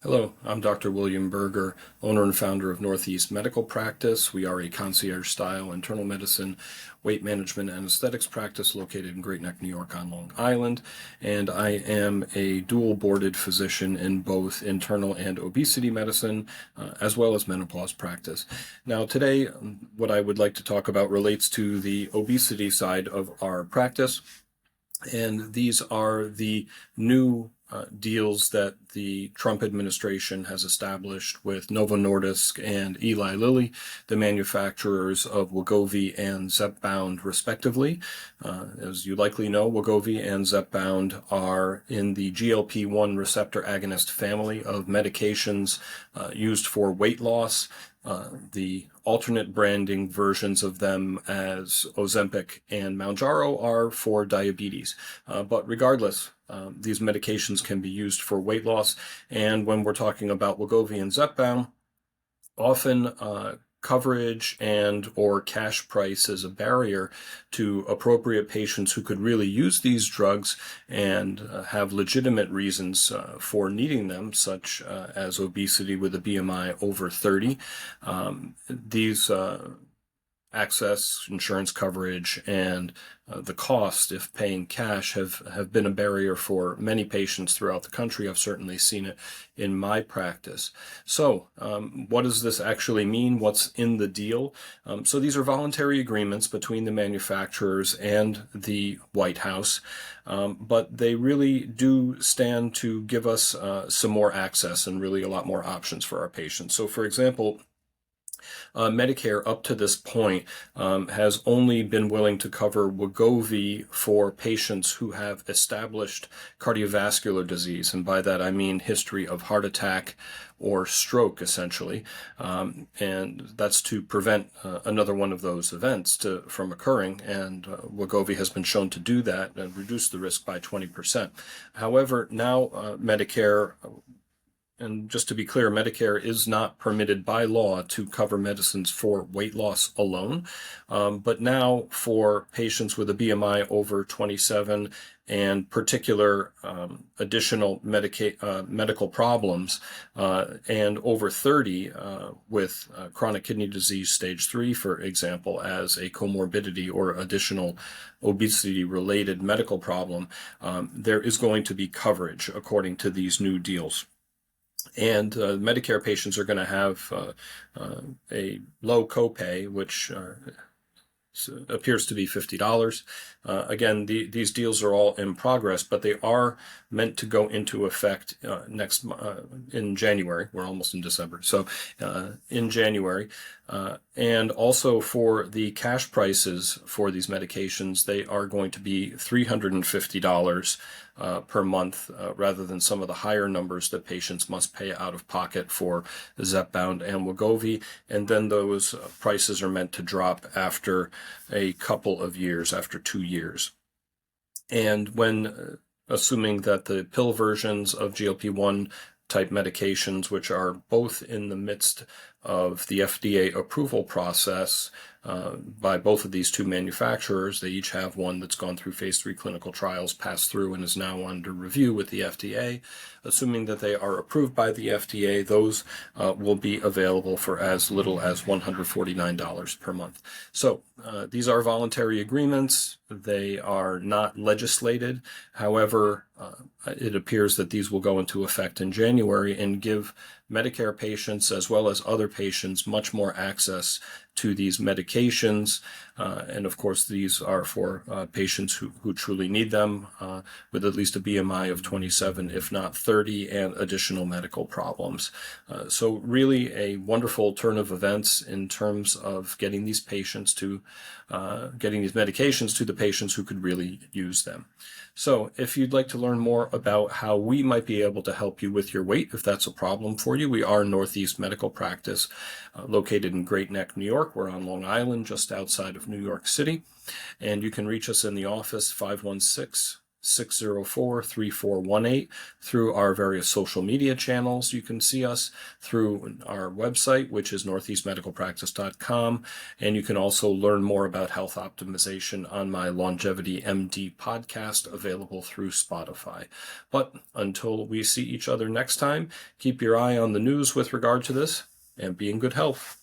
Hello, I'm Dr. William Berger, owner and founder of Northeast Medical Practice. We are a concierge-style internal medicine, weight management, and aesthetics practice located in Great Neck, New York on Long Island. And I am a dual-boarded physician in both internal and obesity medicine, as well as menopause practice. Now, today, what I would like to talk about relates to the obesity side of our practice. And these are the new deals that the Trump administration has established with Novo Nordisk and Eli Lilly, the manufacturers of Wegovy and Zepbound, respectively. As you likely know, Wegovy and Zepbound are in the GLP-1 receptor agonist family of medications used for weight loss. The alternate branding versions of them as Ozempic and Mounjaro are for diabetes. But regardless, these medications can be used for weight loss. And when we're talking about Wegovy and Zepbound, often coverage and or cash price is a barrier to appropriate patients who could really use these drugs and have legitimate reasons for needing them, such as obesity with a BMI over 30. These access, insurance coverage, and the cost, if paying cash, have been a barrier for many patients throughout the country. I've certainly seen it in my practice. So what does this actually mean? What's in the deal? So these are voluntary agreements between the manufacturers and the White House, but they really do stand to give us some more access and really a lot more options for our patients. So for example, Medicare up to this point has only been willing to cover Wegovy for patients who have established cardiovascular disease. And by that I mean history of heart attack or stroke, essentially. And that's to prevent another one of those events from occurring. And Wegovy has been shown to do that and reduce the risk by 20%. However, now Medicare, and just to be clear, Medicare is not permitted by law to cover medicines for weight loss alone. But now for patients with a BMI over 27 and particular additional medical problems and over 30 with chronic kidney disease stage 3, for example, as a comorbidity or additional obesity-related medical problem, there is going to be coverage according to these new deals. And Medicare patients are going to have a low copay, which appears to be $50. Again, these deals are all in progress, but they are meant to go into effect in January. We're almost in December. So in January. And also for the cash prices for these medications, they are going to be $350 per month, rather than some of the higher numbers that patients must pay out of pocket for Zepbound and Wegovy. And then those prices are meant to drop after a couple of years, after 2 years. And when assuming that the pill versions of GLP-1 type medications, which are both in the midst of the FDA approval process by both of these two manufacturers. They each have one that's gone through phase 3 clinical trials, passed through, and is now under review with the FDA. Assuming that they are approved by the FDA, those will be available for as little as $149 per month. So these are voluntary agreements. They are not legislated. However, it appears that these will go into effect in January and give Medicare patients as well as other patients much more access to these medications. And of course, these are for patients who truly need them with at least a BMI of 27, if not 30, and additional medical problems. So really a wonderful turn of events in terms of getting these patients to, getting these medications to the patients who could really use them. So if you'd like to learn more about how we might be able to help you with your weight, if that's a problem for you, we are Northeast Medical Practice, located in Great Neck, New York. We're on Long Island, just outside of New York City. And you can reach us in the office, 516 604-3418 through our various social media channels. You can see us through our website, which is northeastmedicalpractice.com, and you can also learn more about health optimization on my LongevityMD podcast, available through Spotify. But until we see each other next time, keep your eye on the news with regard to this, and be in good health.